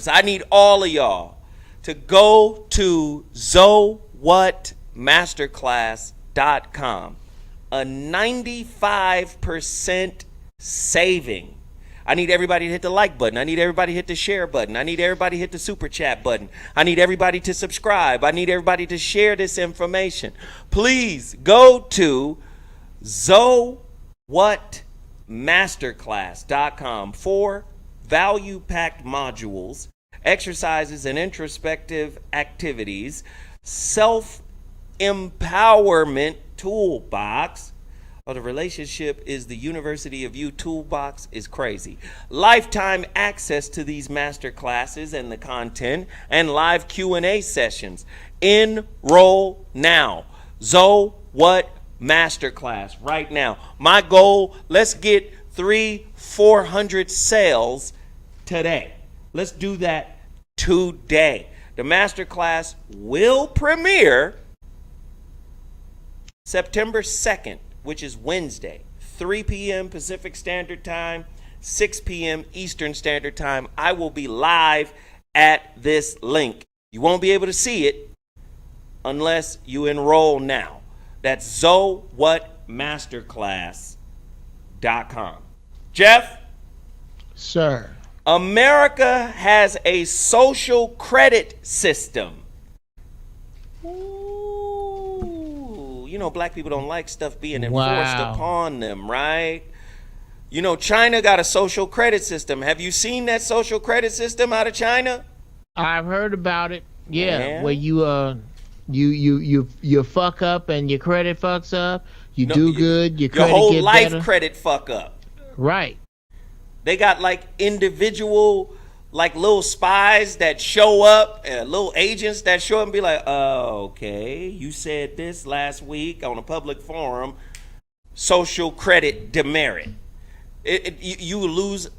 I need all of y'all to go to zowhatmasterclass.com. A 95% saving. I need everybody to hit the like button. I need everybody to hit the share button. I need everybody to hit the super chat button. I need everybody to subscribe. I need everybody to share this information. Please go to zowhatmasterclass.com for value-packed modules, exercises and introspective activities, self-empowerment toolbox. Oh, the relationship is the University of You toolbox is crazy. Lifetime access to these master classes and the content and live Q&A sessions. Enroll now. What Masterclass right now. My goal, let's get 300-400 sales today. Let's do that today. The masterclass will premiere September 2nd, which is Wednesday, 3 p.m. Pacific Standard Time, 6 p.m. Eastern Standard Time. I will be live at this link. You won't be able to see it unless you enroll now. That's zowhatmasterclass.com. Geoff? Sir. America has a social credit system. Ooh, you know, black people don't like stuff being enforced upon them, right? You know, China got a social credit system. Have you seen that social credit system out of China? I've heard about it. Yeah. Where you fuck up and your credit fucks up. You do good, your credit whole get life better. Credit fuck up. Right. They got like individual, like little spies that show up, little agents that show up and be like, oh, okay, you said this last week on a public forum, social credit demerit. You will lose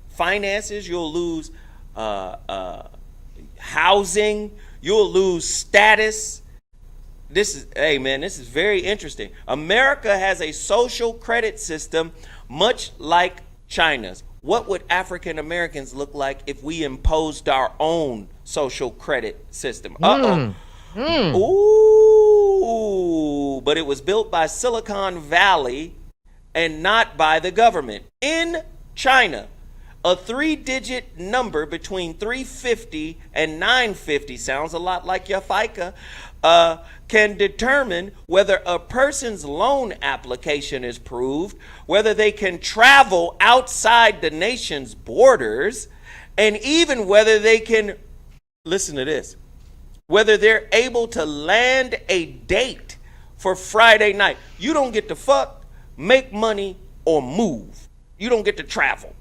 finances, you'll lose housing, you'll lose status. This is very interesting. America has a social credit system much like China's. What would African Americans look like if we imposed our own social credit system? Ooh, but it was built by Silicon Valley and not by the government. In China, a 3-digit number between 350 and 950, sounds a lot like your FICA, can determine whether a person's loan application is approved, whether they can travel outside the nation's borders, and even whether they can, listen to this, whether they're able to land a date for Friday night. You don't get to fuck, make money, or move. You don't get to travel.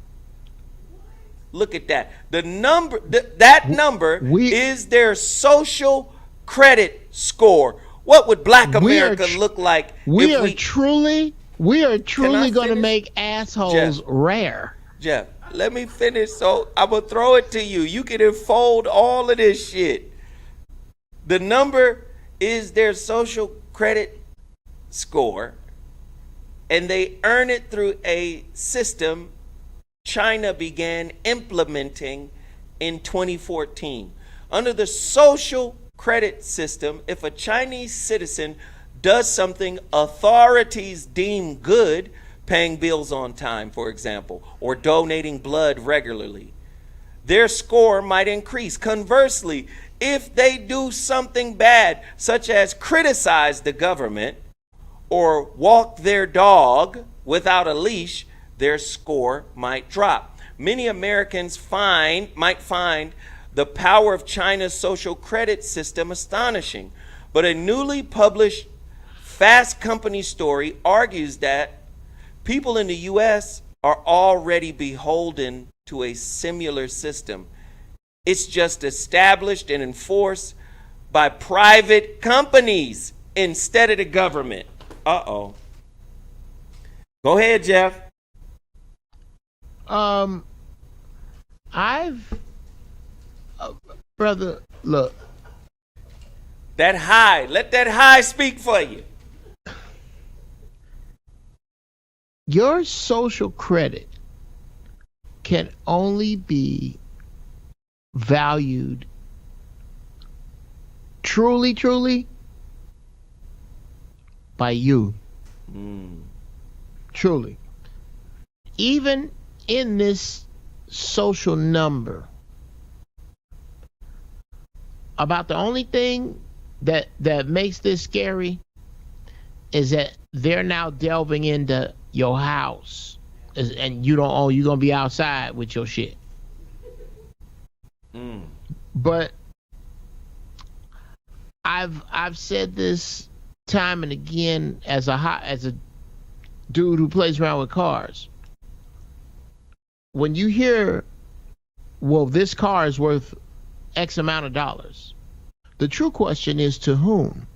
Look at that. The number, that number is their social credit score. What would black America look like? We are truly going to make assholes rare. Geoff, let me finish. So I'm going to throw it to you. You can unfold all of this shit. The number is their social credit score, and they earn it through a system China began implementing in 2014. Under the social credit system, if a Chinese citizen does something authorities deem good, paying bills on time, for example, or donating blood regularly, their score might increase. Conversely, if they do something bad, such as criticize the government or walk their dog without a leash, their score might drop. Many Americans might find the power of China's social credit system astonishing, but a newly published Fast Company story argues that people in the U.S. are already beholden to a similar system. It's just established and enforced by private companies instead of the government. Uh-oh. Go ahead, Geoff. Brother, look. That high, let that high speak for you. Your social credit can only be valued truly by you. Truly. Even in this social number, about the only thing that makes this scary is that they're now delving into your house, and you don't own. You're gonna be outside with your shit. But I've said this time and again as a dude who plays around with cars. When you hear, well, this car is worth X amount of dollars, the true question is to whom?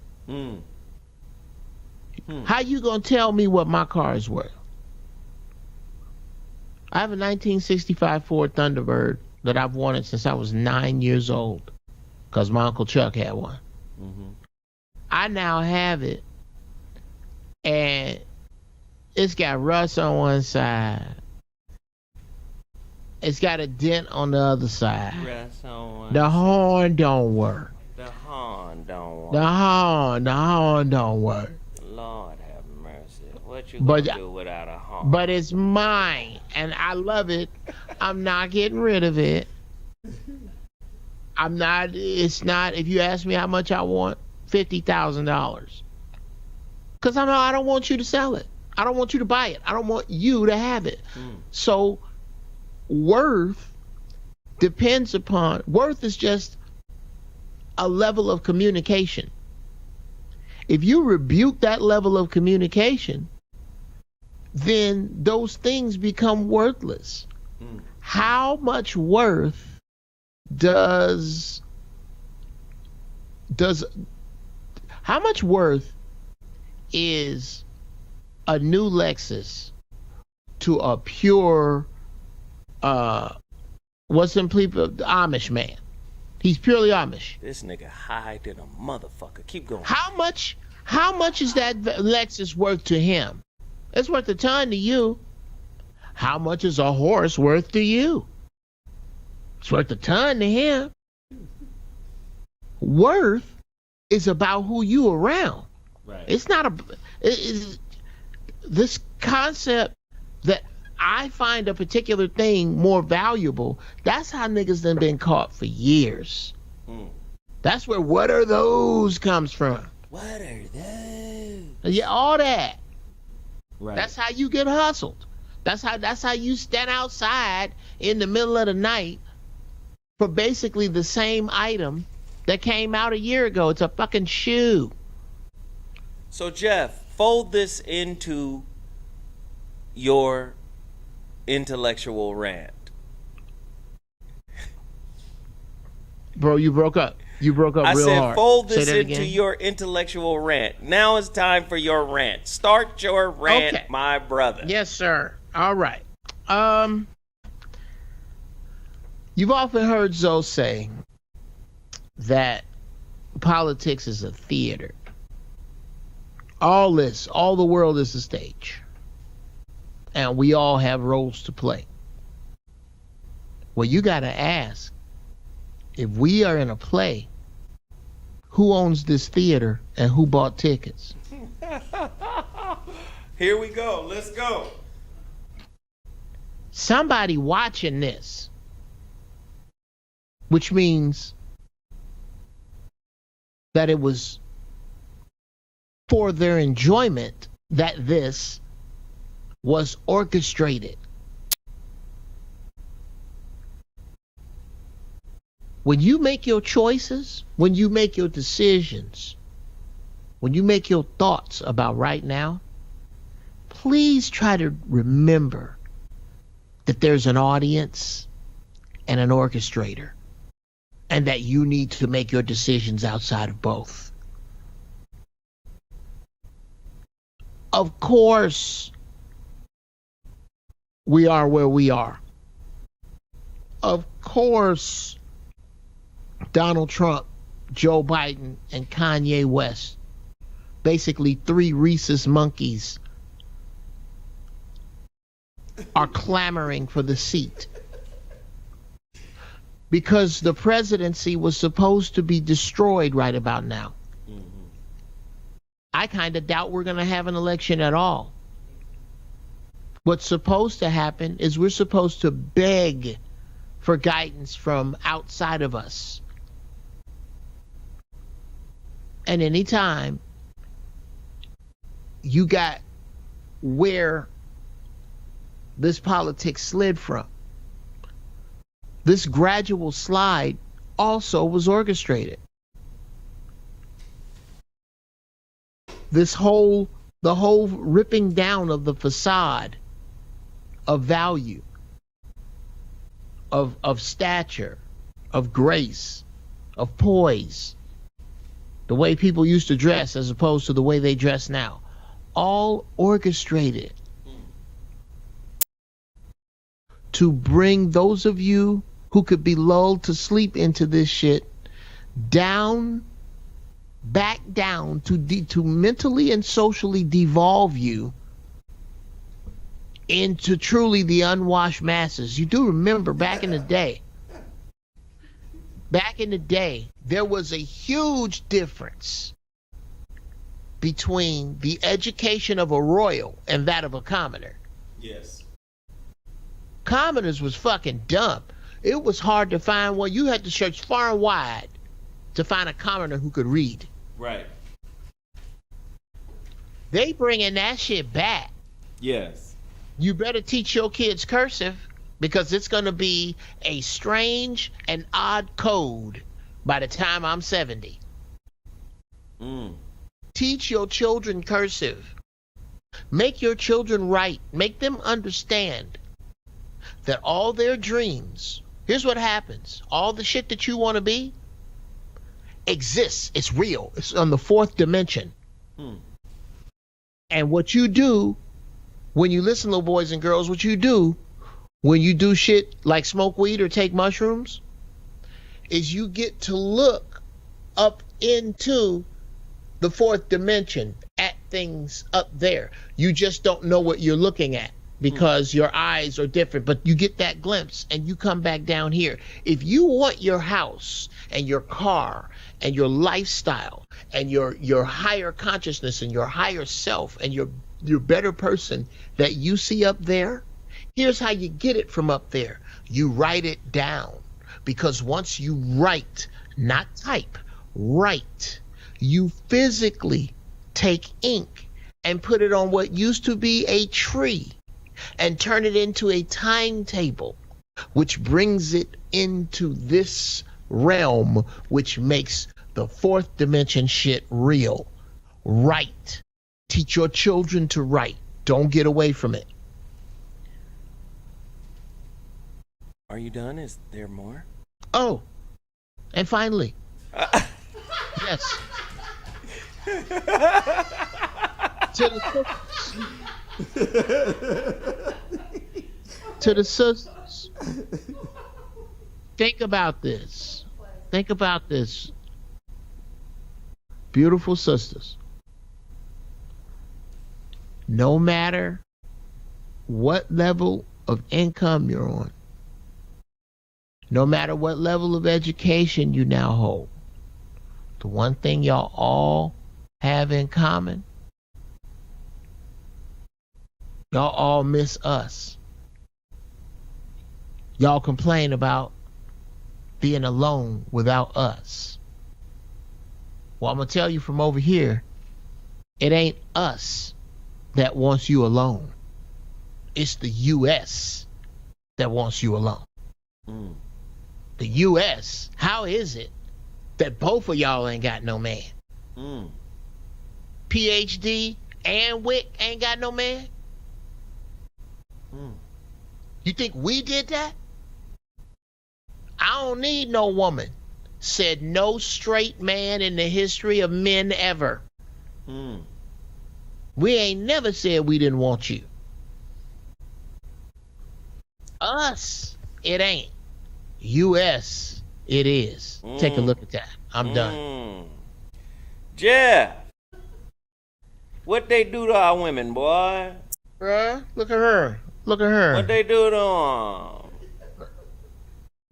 How you gonna tell me what my car is worth? I have a 1965 Ford Thunderbird that I've wanted since I was 9 years old, because my Uncle Chuck had one. I now have it, and it's got rust on one side. It's got a dent on the other side. Rust on one The horn don't work. The horn don't work. The horn don't work. Lord have mercy. What you gonna do without a horn? But it's mine, and I love it. I'm not getting rid of it. It's not, if you ask me how much I want, $50,000. Because I don't want you to sell it. I don't want you to buy it. I don't want you to have it. So worth is just a level of communication. If you rebuke that level of communication, then those things become worthless. How much worth how much worth is a new Lexus to a pure what's in people, Amish man? He's purely Amish. This nigga high than a motherfucker. Keep going. How much is that Lexus worth to him? It's worth a ton to you. How much is a horse worth to you? It's worth a ton to him. Worth is about who you around. Right. It's not this concept that I find a particular thing more valuable. That's how niggas done been caught for years. That's where "what are those" comes from. What are those? Yeah, all that. Right. That's how you get hustled. That's how you stand outside in the middle of the night for basically the same item that came out a year ago. It's a fucking shoe. So Geoff, fold this into your intellectual rant. Bro, you broke up. You broke up real hard. I said fold this into again. your intellectual rant. Now it's time for your rant. Start your rant, Okay. my brother. Yes, sir. All right. You've often heard Zoe say that politics is a theater. All the world is a stage. And we all have roles to play. Well, you got to ask, if we are in a play, who owns this theater and who bought tickets? Here we go. Let's go. Somebody watching this, which means that it was for their enjoyment that this was orchestrated. When you make your choices, when you make your decisions, when you make your thoughts about right now, please try to remember that there's an audience and an orchestrator, and that you need to make your decisions outside of both. Of course, we are where we are. Of course, Donald Trump, Joe Biden, and Kanye West, basically three rhesus monkeys, are clamoring for the seat. because the presidency was supposed to be destroyed right about now. I kind of doubt we're going to have an election at all. What's supposed to happen is we're supposed to beg for guidance from outside of us. And anytime you got where this politics slid from, this gradual slide also was orchestrated. The whole ripping down of the facade of value, of stature, of grace, of poise, the way people used to dress as opposed to the way they dress now, all orchestrated to bring those of you who could be lulled to sleep into this shit back down to mentally and socially devolve you into truly the unwashed masses. You do remember back in the day, there was a huge difference between the education of a royal and that of a commoner. Yes. Commoners was fucking dumb. It was hard to find one. You had to search far and wide to find a commoner who could read. Right. They bringing that shit back. Yes. You better teach your kids cursive, because it's going to be a strange and odd code by the time I'm 70. Teach your children cursive. Make your children write. Make them understand that all their dreams, here's what happens. All the shit that you want to be exists. It's real. It's on the fourth dimension. And what you do when you listen, little boys and girls, what you do when you do shit like smoke weed or take mushrooms is you get to look up into the fourth dimension at things up there. You just don't know what you're looking at because your eyes are different, but you get that glimpse and you come back down here. If you want your house and your car and your lifestyle and your higher consciousness and your higher self and your better person that you see up there, here's how you get it from up there. You write it down, because once you write, not type, write, you physically take ink and put it on what used to be a tree and turn it into a timetable, which brings it into this realm, which makes the fourth dimension shit real. Write. Teach your children to write. Don't get away from it. Are you done? Is there more? Oh, and finally, yes. To the sisters. Think about this. Think about this. Beautiful sisters. No matter what level of income you're on, no matter what level of education you now hold, the one thing y'all all have in common, y'all all miss us. Y'all complain about being alone without us. Well, I'm going to tell you from over here, it ain't us that wants you alone. It's the U.S. that wants you alone. The U.S., how is it that both of y'all ain't got no man? PhD and Wick ain't got no man? You think we did that? I don't need no woman. Said no straight man in the history of men ever. We ain't never said we didn't want you. Us, it ain't. U.S., it is. Take a look at that. I'm done. Geoff, what they do to our women, boy? Bruh, look at her. Look at her. What they do to them?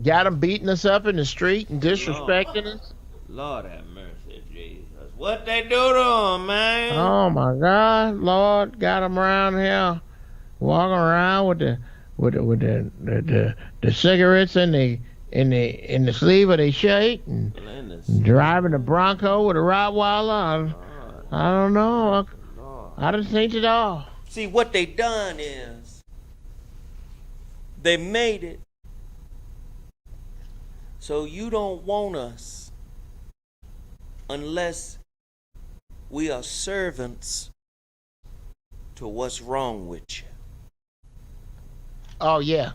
Got them beating us up in the street and Lord, disrespecting us. Lord have mercy, Jesus. What they do to him, man? Oh my God, Lord, got them around here walking around with the cigarettes in the sleeve of their shirt and driving a Bronco with a Rottweiler. I don't know. I done seen it all. See, what they done is they made it so you don't want us unless we are servants to what's wrong with you. Oh yeah.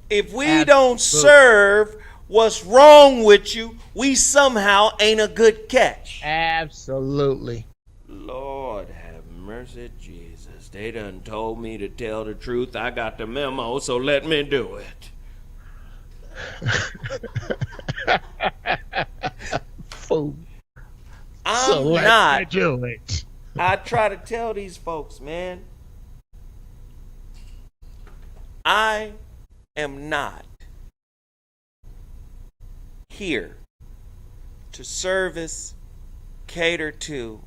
If we don't serve what's wrong with you, we somehow ain't a good catch. Absolutely. Lord have mercy, Jesus. They done told me to tell the truth. I got the memo, so let me do it. Fool. I'm not. Do it. I try to tell these folks, man, I am not here to service, cater to,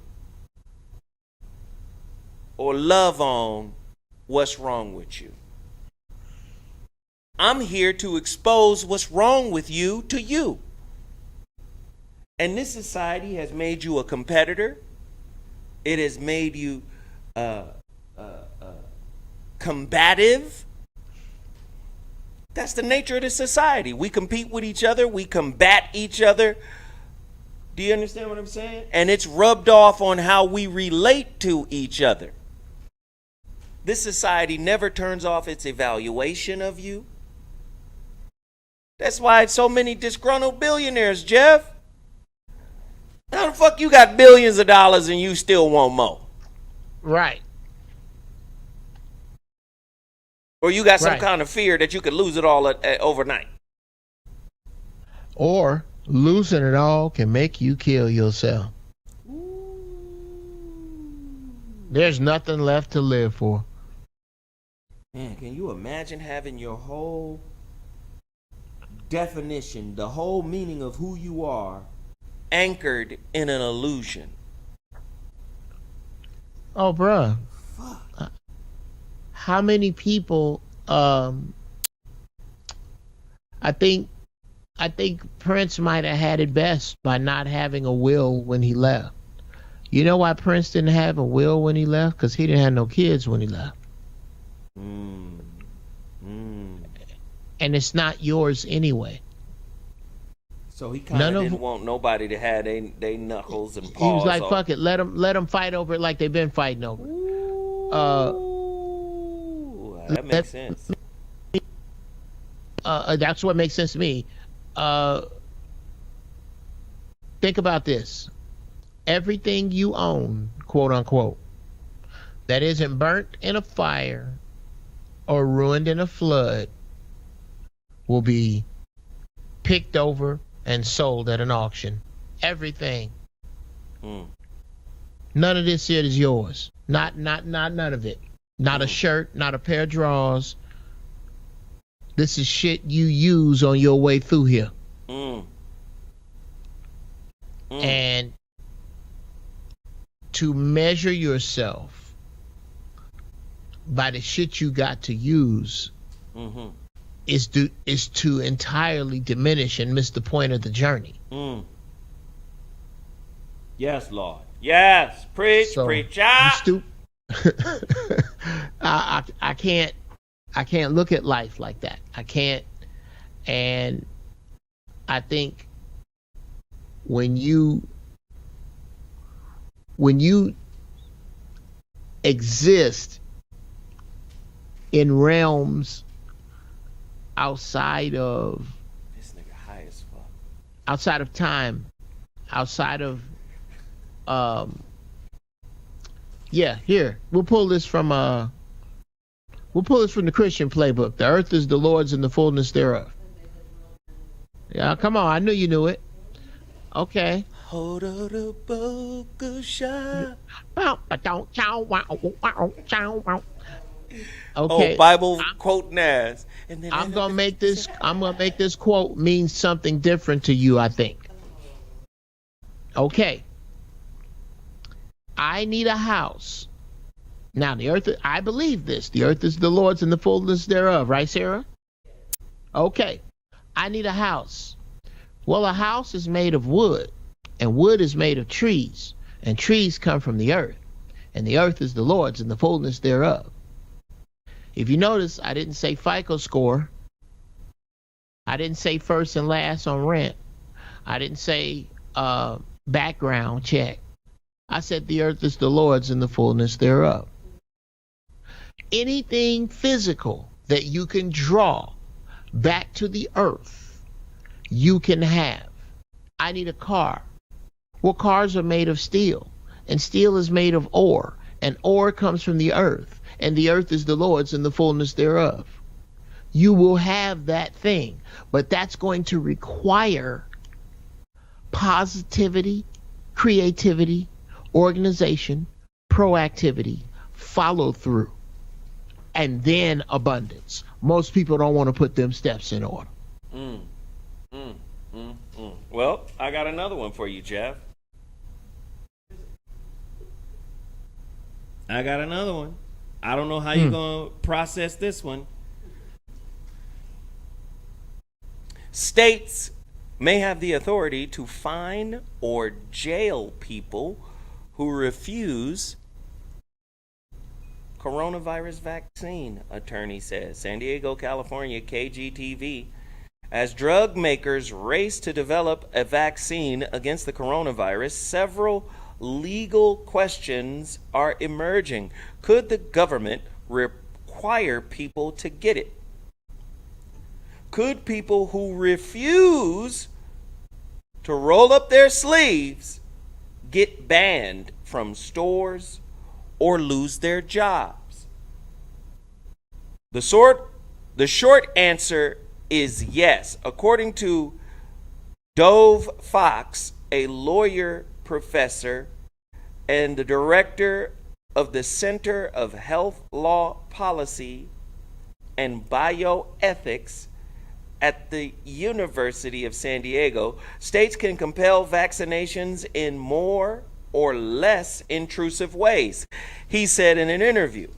or love on what's wrong with you. I'm here to expose what's wrong with you to you. And this society has made you a competitor. It has made you combative. That's the nature of this society. We compete with each other. We combat each other. Do you understand what I'm saying? And it's rubbed off on how we relate to each other. This society never turns off its evaluation of you. That's why it's so many disgruntled billionaires, Geoff. How the fuck you got billions of dollars and you still want more? Right. Or you got some kind of fear that you could lose it all overnight. Or losing it all can make you kill yourself. There's nothing left to live for. Man, can you imagine having your whole definition, the whole meaning of who you are, anchored in an illusion? Oh, bruh. Fuck. How many people? I think Prince might have had it best by not having a will when he left. You know why Prince didn't have a will when he left? Because he didn't have no kids when he left. And it's not yours anyway. So he kind of didn't want nobody to have they knuckles and paws. He was like, "Fuck it, let them fight over it like they've been fighting over it." That makes sense. That's what makes sense to me. Think about this: everything you own, quote unquote, that isn't burnt in a fire or ruined in a flood, will be picked over and sold at an auction. Everything. None of this shit is yours. Not none of it. Not a shirt, not a pair of drawers. This is shit you use on your way through here. And to measure yourself by the shit you got to use is to entirely diminish and miss the point of the journey. Yes, Lord. Yes. Preach, So, preach. I can't look at life like that. I can't. And I think when you exist in realms outside of This nigga high as fuck. outside of time, outside of here, we'll pull this from the Christian playbook. The earth is the Lord's and the fullness thereof. Yeah, come on, I knew you knew it. Okay. Hold on the book shot. Okay. Bible quoting ass. And then I'm gonna make this quote mean something different to you, I think. Okay. I need a house. Now the earth, I believe this. The earth is the Lord's and the fullness thereof, right, Sarah? Okay. I need a house. Well, a house is made of wood, and wood is made of trees, and trees come from the earth, and the earth is the Lord's and the fullness thereof. If you notice, I didn't say FICO score. I didn't say first and last on rent. I didn't say background check. I said the earth is the Lord's and the fullness thereof. Anything physical that you can draw back to the earth, you can have. I need a car. Well, cars are made of steel, and steel is made of ore, and ore comes from the earth, and the earth is the Lord's and the fullness thereof. You will have that thing, but that's going to require positivity, creativity, organization, proactivity, follow through, and then abundance. Most people don't want to put them steps in order. Well, I got another one for you, Geoff. I got another one. I don't know how you're going to process this one. States may have the authority to fine or jail people who refuse coronavirus vaccine, attorney says. San Diego, California, KGTV. As drug makers race to develop a vaccine against the coronavirus, several legal questions are emerging. Could the government require people to get it? Could people who refuse to roll up their sleeves get banned from stores or lose their jobs? The short answer is yes. According to Dove Fox, a lawyer, professor, and the director of the Center of Health Law Policy and Bioethics at the University of San Diego, states can compel vaccinations in more or less intrusive ways. He said in an interview,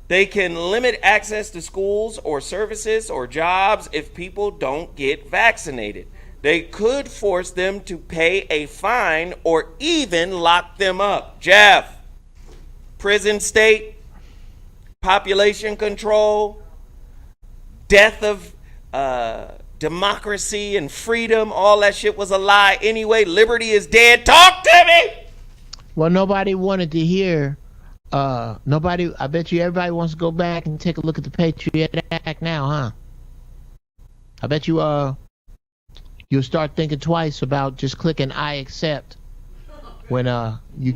they can limit access to schools or services or jobs if people don't get vaccinated. They could force them to pay a fine or even lock them up. Geoff, prison state, population control, death of democracy and freedom, all that shit was a lie anyway. Liberty is dead. Talk to me! Well, nobody wanted to hear. I bet you everybody wants to go back and take a look at the Patriot Act now, huh? I bet you you'll start thinking twice about just clicking I accept when you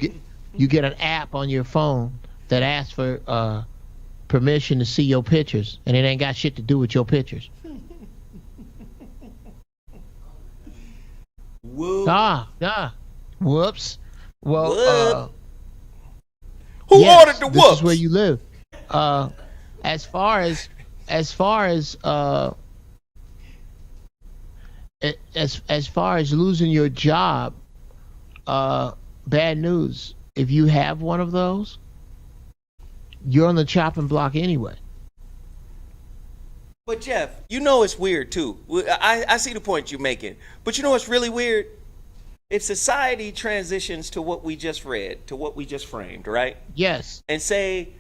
get an app on your phone that asks for permission to see your pictures, and it ain't got shit to do with your pictures. Whoop. Whoops. Well, Whoop. Who ordered the whoops? This is where you live. As far as losing your job, bad news. If you have one of those, you're on the chopping block anyway. But Geoff, you know it's weird too. I see the point you're making. But you know what's really weird? If society transitions to what we just read, to what we just framed, right? Yes. And say,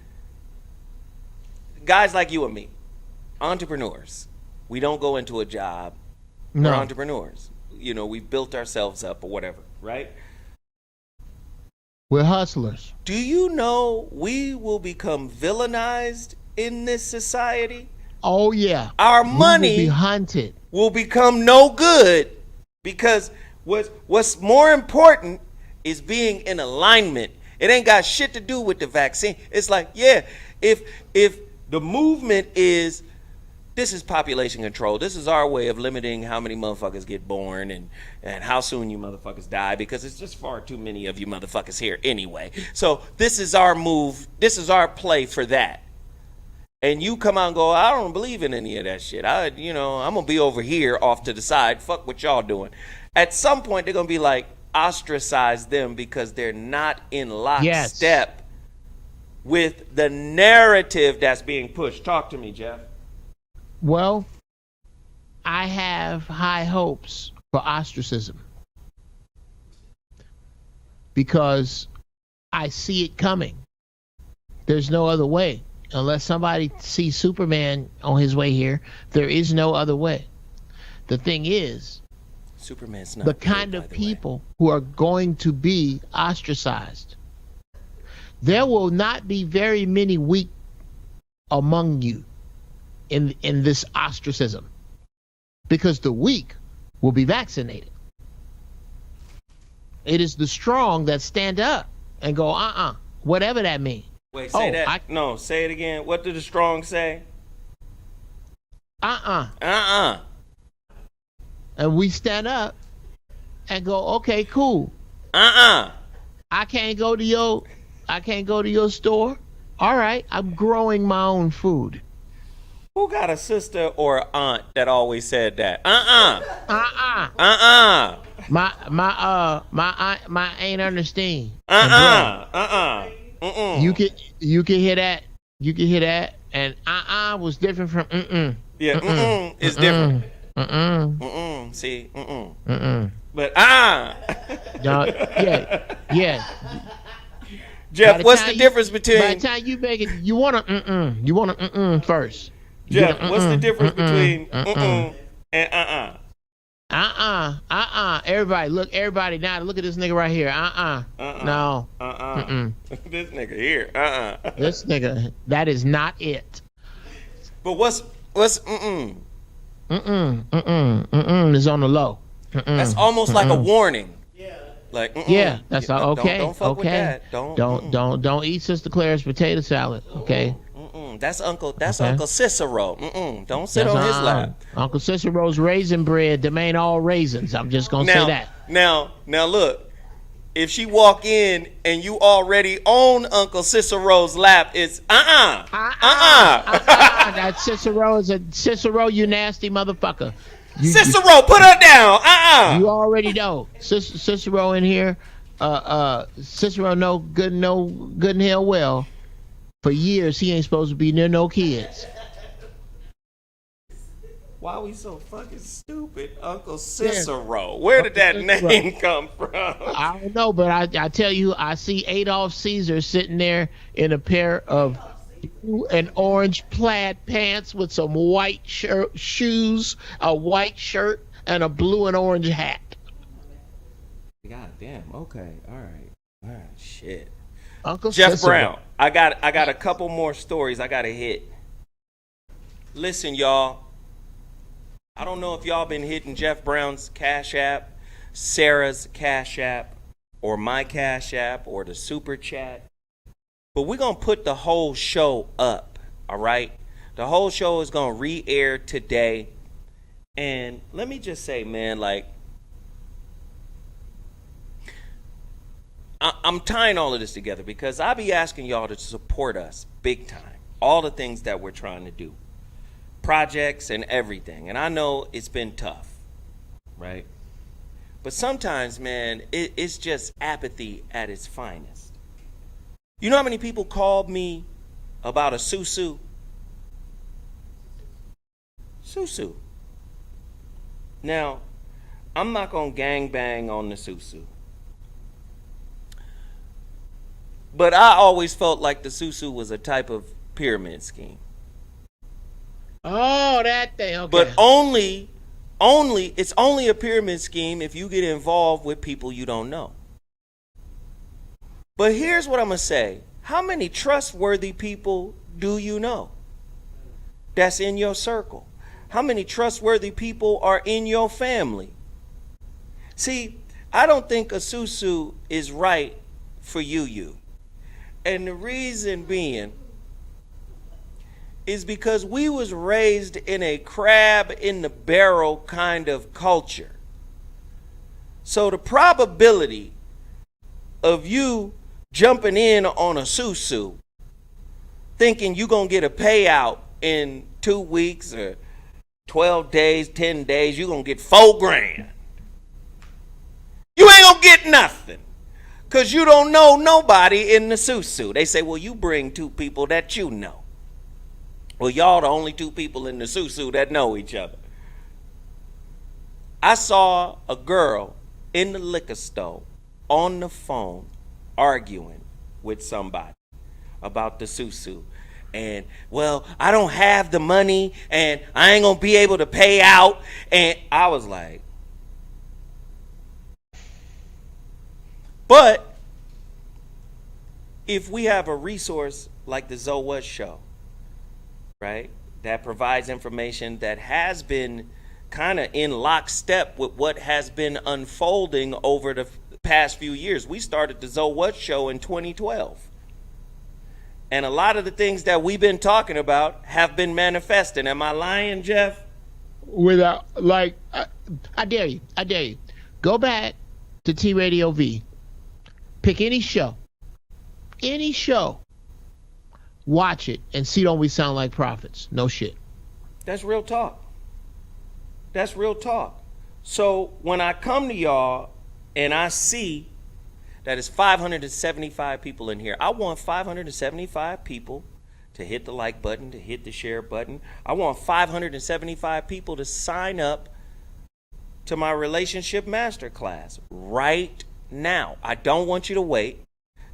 guys like you and me, entrepreneurs, we don't go into a job. No. We're entrepreneurs. You know, we've built ourselves up or whatever, right? We're hustlers. Do you know we will become villainized in this society? Oh, yeah. Our We money will be hunted. will become no good because what's more important is being in alignment. It ain't got shit to do with the vaccine. It's like, yeah, if the movement is, this is population control. This is our way of limiting how many motherfuckers get born and how soon you motherfuckers die, because it's just far too many of you motherfuckers here anyway. So this is our move. This is our play for that. and you come out and go, I don't believe in any of that shit. I'm gonna be over here off to the side. Fuck what y'all doing. At some point, they're gonna be like, ostracize them because they're not in lockstep with the narrative that's being pushed. Talk to me, Geoff. Well, I have high hopes for ostracism because I see it coming. There's no other way. Unless somebody sees Superman on his way here, there is no other way. The thing is, Superman's not the kind of people who are going to be ostracized. There will not be very many weak among you in this ostracism, because the weak will be vaccinated. It is the strong that stand up and go, whatever that means. Wait, say that. No, say it again. What did the strong say? And we stand up and go, okay, cool. I can't go to your store. All right, I'm growing my own food. Who got a sister or aunt that always said that? My ain't understand. You can hear that. You can hear that. And was different from Yeah, it's different. See, But yeah. Jeff, what's the difference between? By the time you make it, you want to first. Jeff, what's the difference between and Everybody now look at this nigga right here. No. This nigga here. This nigga, that is not it. But what's is on the low. That's almost like a warning. Yeah. Like yeah, that's all okay. Don't fuck with that. Don't eat Sister Claire's potato salad. Okay. That's Uncle Cicero. Don't sit on his lap. Uncle Cicero's raisin bread, them ain't all raisins. I'm just gonna say that. Now look. If she walk in and you already own Uncle Cicero's lap, it's That Cicero, you nasty motherfucker. Cicero, put her down. You already know. Cicero in here. Cicero know good and hell well. For years, he ain't supposed to be near no kids. Why are we so fucking stupid? Uncle Cicero. Where did that name come from? I don't know, but I tell you, I see Adolf Caesar sitting there in a pair of blue and orange plaid pants with some white shoes, a white shirt, and a blue and orange hat. God damn. Okay. All right. Shit. Uncle Geoff Cicero. Brown. I got a couple more stories I got to hit. Listen, y'all. I don't know if y'all been hitting Geoff Brown's Cash App, Sarah's Cash App, or my Cash App, or the Super Chat. But we're going to put the whole show up, all right? The whole show is going to re-air today. And let me just say, man, like, I'm tying all of this together because I be asking y'all to support us big time. All the things that we're trying to do. Projects and everything. And I know it's been tough, right? But sometimes, man, it's just apathy at its finest. You know how many people called me about a Susu? Susu. Now, I'm not going to gangbang on the Susu. But I always felt like the Susu was a type of pyramid scheme. Oh, that thing. Okay. But it's only a pyramid scheme if you get involved with people you don't know. But here's what I'm going to say. How many trustworthy people do you know that's in your circle? How many trustworthy people are in your family? See, I don't think a Susu is right for you. And the reason being is because we was raised in a crab in the barrel kind of culture. So the probability of you jumping in on a Susu thinking you're going to get a payout in 2 weeks or 12 days, 10 days. You're going to get $4,000. You ain't going to get nothing. Because you don't know nobody in the Susu. They say, well, you bring 2 people that you know. Well, y'all the only 2 people in the Susu that know each other. I saw a girl in the liquor store on the phone arguing with somebody about the Susu. And, well, I don't have the money and I ain't going to be able to pay out. And I was like, but if we have a resource like the Zoe What Show, right, that provides information that has been kind of in lockstep with what has been unfolding over the past few years. We started the Zoe What Show in 2012. And a lot of the things that we've been talking about have been manifesting. Am I lying, Geoff? Without, like, I dare you. I dare you. Go back to T Radio V. Pick any show. Any show. Watch it and see, don't we sound like prophets? No shit. That's real talk. That's real talk. So when I come to y'all and I see that it's 575 people in here, I want 575 people to hit the like button, to hit the share button. I want 575 people to sign up to my relationship masterclass right now. I don't want you to wait.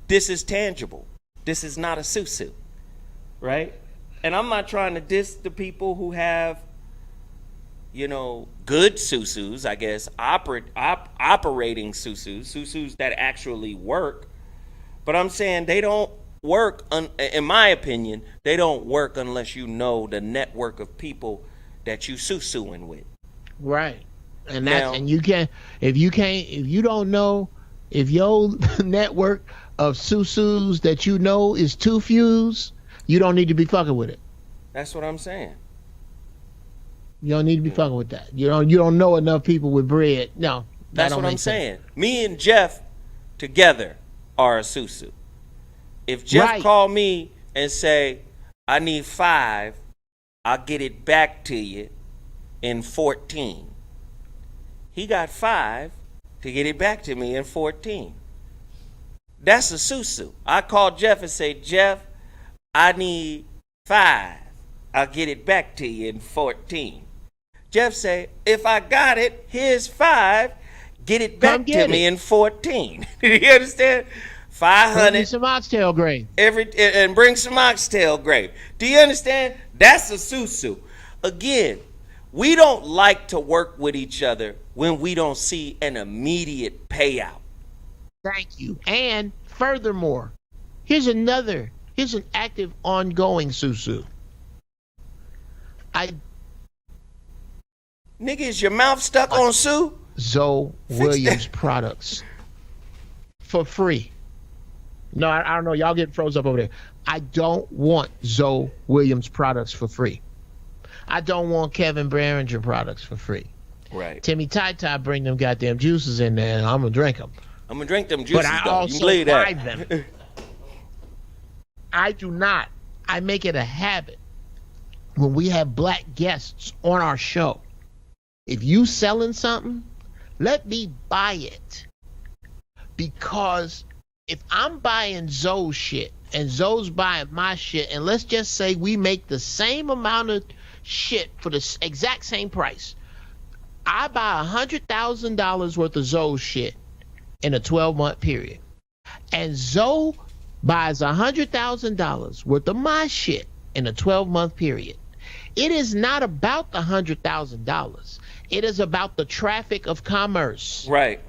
This is tangible. This is not a Susu, right? And I'm not trying to diss the people who have, you know, good Susus, I guess, operating Susus that actually work. But I'm saying they don't work, in my opinion, they don't work unless you know the network of people that you Susuing with. Right. And that's, and you can't, if you don't know, if your network of Susus that you know is too few, you don't need to be fucking with it. That's what I'm saying. You don't need to be fucking with that. You don't know enough people with bread. No, that's what I'm saying. Me and Geoff together are a Susu. If Geoff call me and say, I need 5, I'll get it back to you in 14. He got 5 to get it back to me in 14. That's a Susu. I call Geoff and say, Geoff, I need 5. I'll get it back to you in 14. Geoff say, if I got it, here's 5. Get it back to me in 14. You understand? 500. Bring some oxtail gravy. And bring some oxtail gravy. Do you understand? That's a Susu. Again, we don't like to work with each other when we don't see an immediate payout. Thank you. And furthermore, here's an active, ongoing Susu. Nigga, is your mouth stuck on Sue? Zoe Williams products for free. No, I don't know. Y'all getting froze up over there. I don't want Zoe Williams products for free. I don't want Kevin Behringer products for free. Right. Timmy Ty bring them goddamn juices in there, and I'm gonna drink them. I'm gonna drink them juices. But I though. also buy them. I do not. I make it a habit when we have black guests on our show. If you selling something, let me buy it. Because if I'm buying Zoe's shit and Zoe's buying my shit, and let's just say we make the same amount of shit for the exact same price, I buy $100,000 worth of Zoe's shit in a 12-month period, and Zoe buys $100,000 worth of my shit in a 12-month period. It is not about the $100,000. It is about the traffic of commerce. Right.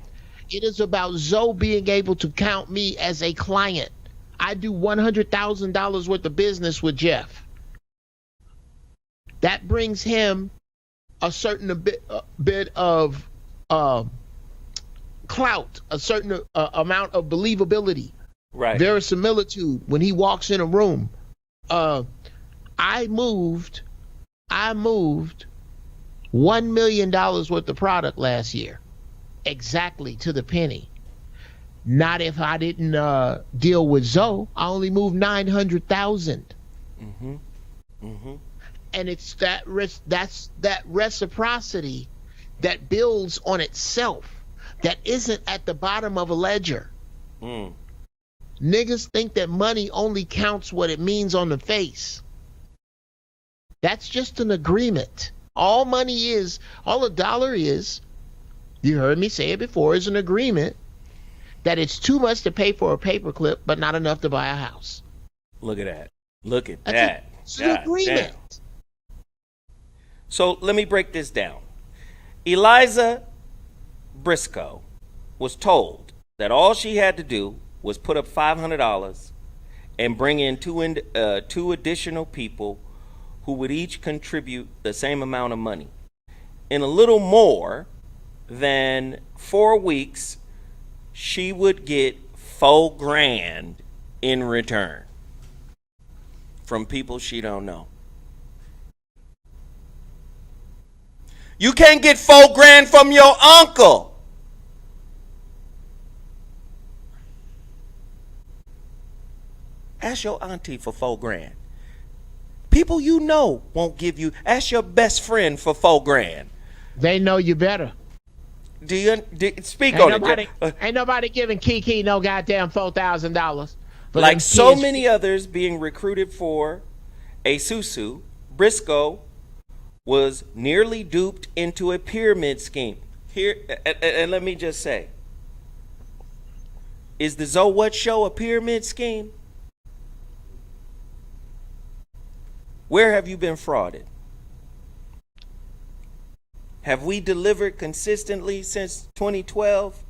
It is about Zoe being able to count me as a client. I do $100,000 worth of business with Geoff. That brings him a certain bit of clout, a certain amount of believability, right? Verisimilitude when he walks in a room. I moved $1 million worth of product last year, exactly to the penny. Not if I didn't deal with Zoe. I only moved 900,000. And it's that's that reciprocity that builds on itself, that isn't at the bottom of a ledger. Niggas think that money only counts what it means on the face. That's just an agreement. All money is, all a dollar is, you heard me say it before, is an agreement that it's too much to pay for a paperclip, but not enough to buy a house. Look at that. Look at that. It's an agreement. Damn. So let me break this down. Eliza Briscoe was told that all she had to do was put up $500 and bring in two additional people who would each contribute the same amount of money. In a little more than 4 weeks, she would get $4,000 in return from people she don't know. You can't get $4,000 from your uncle. Ask your auntie for $4,000. People you know won't give you. Ask your best friend for $4,000. They know you better. Speak on it? Ain't nobody giving Kiki no goddamn $4,000. Like so many others being recruited for a Susu, Briscoe was nearly duped into a pyramid scheme. Here, and let me just say, is the Zoe What Show a pyramid scheme? Where have you been frauded? Have we delivered consistently since 2012?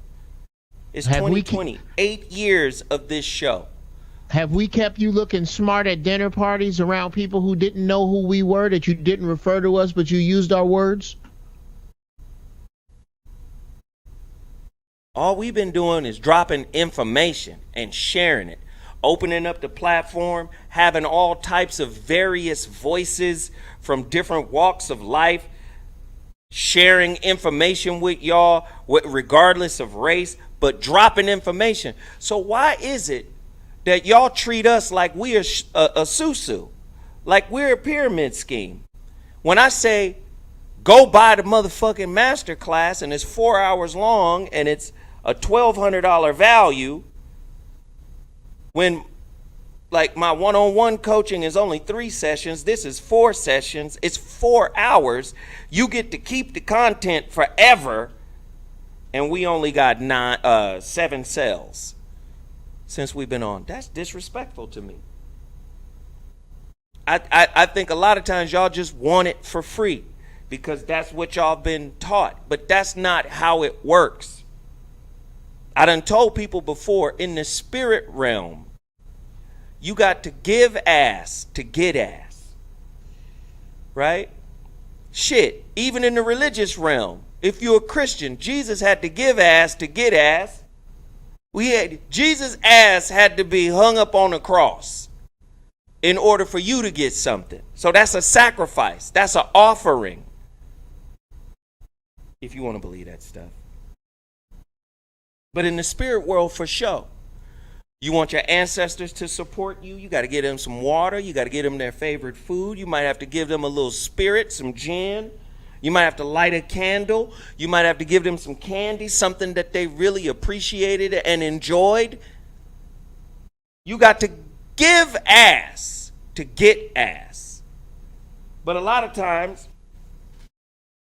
It's 2020. 8 years of this show. Have we kept you looking smart at dinner parties around people who didn't know who we were, that you didn't refer to us, but you used our words? All we've been doing is dropping information and sharing it, opening up the platform, having all types of various voices from different walks of life, sharing information with y'all, regardless of race, but dropping information. So why is it that y'all treat us like we are a Susu, like we're a pyramid scheme? When I say go buy the motherfucking Masterclass and it's 4 hours long and it's a $1,200 value, when like my one-on-one coaching is only 3 sessions, this is 4 sessions, it's 4 hours, you get to keep the content forever, and we only got 7 cells since we've been on. That's disrespectful to me. I think a lot of times y'all just want it for free because that's what y'all been taught, but that's not how it works. I done told people before, in the spirit realm, you got to give ass to get ass, right? Shit, even in the religious realm, if you're a Christian, Jesus had to give ass to get ass. Jesus' ass had to be hung up on a cross in order for you to get something. So that's a sacrifice. That's an offering. If you want to believe that stuff. But in the spirit world, for sure, you want your ancestors to support you. You got to give them some water. You got to give them their favorite food. You might have to give them a little spirit, some gin. You might have to light a candle. You might have to give them some candy, something that they really appreciated and enjoyed. You got to give ass to get ass. But a lot of times,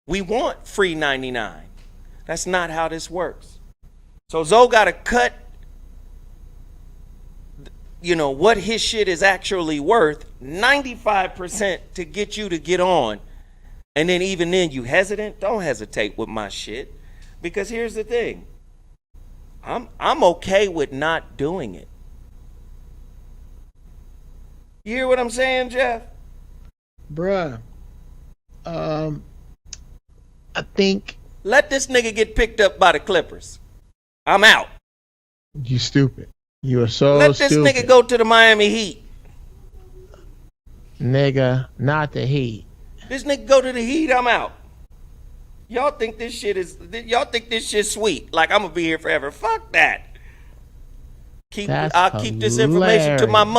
we want free 99. That's not how this works. So Zoe got to cut, what his shit is actually worth, 95% to get you to get on. And then even then you hesitant. Don't hesitate with my shit. Because here's the thing. I'm okay with not doing it. You hear what I'm saying, Geoff? Bruh. I think. Let this nigga get picked up by the Clippers. I'm out. You stupid. You are so Let this stupid. nigga go to the Miami Heat. Nigga, not the Heat. This nigga go to the Heat, I'm out. Y'all think this shit's sweet. Like I'm gonna be here forever. Fuck that. I'll keep this information to my mother.